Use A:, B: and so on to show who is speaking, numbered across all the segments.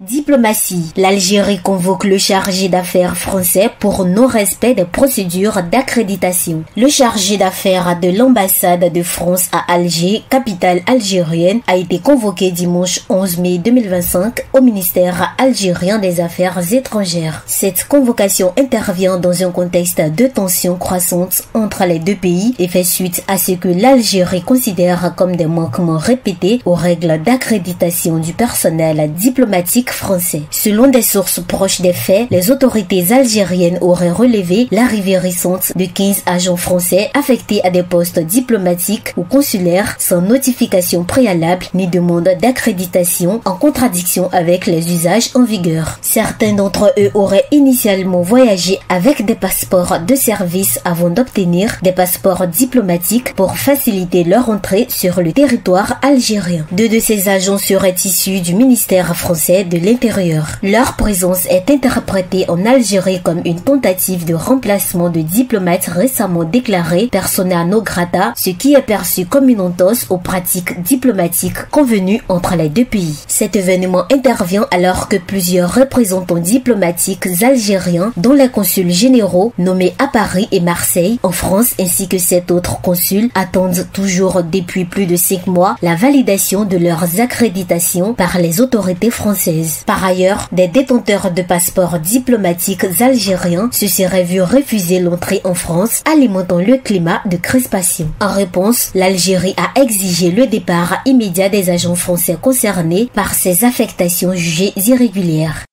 A: Diplomatie. L'Algérie convoque le chargé d'affaires français pour non-respect des procédures d'accréditation. Le chargé d'affaires de l'ambassade de France à Alger, capitale algérienne, a été convoqué dimanche 11 mai 2025 au ministère algérien des Affaires étrangères. Cette convocation intervient dans un contexte de tensions croissantes entre les deux pays et fait suite à ce que l'Algérie considère comme des manquements répétés aux règles d'accréditation du personnel diplomatique français. Selon des sources proches des faits, les autorités algériennes auraient relevé l'arrivée récente de 15 agents français affectés à des postes diplomatiques ou consulaires sans notification préalable ni demande d'accréditation, en contradiction avec les usages en vigueur. Certains d'entre eux auraient initialement voyagé avec des passeports de service avant d'obtenir des passeports diplomatiques pour faciliter leur entrée sur le territoire algérien. Deux de ces agents seraient issus du ministère français de l'Intérieur. Leur présence est interprétée en Algérie comme une tentative de remplacement de diplomates récemment déclarés persona non grata, ce qui est perçu comme une entorse aux pratiques diplomatiques convenues entre les deux pays. Cet événement intervient alors que plusieurs représentants diplomatiques algériens, dont les consuls généraux nommés à Paris et Marseille, en France, ainsi que 7 autres consuls, attendent toujours depuis plus de 5 mois la validation de leurs accréditations par les autorités françaises. Par ailleurs, des détenteurs de passeports diplomatiques algériens se seraient vus refuser l'entrée en France, alimentant le climat de crispation. En réponse, l'Algérie a exigé le départ immédiat des agents français concernés par ces affectations jugées irrégulières.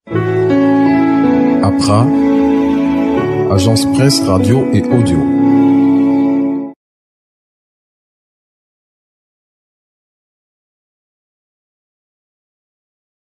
B: APRA, Agence Presse Radio et Audio.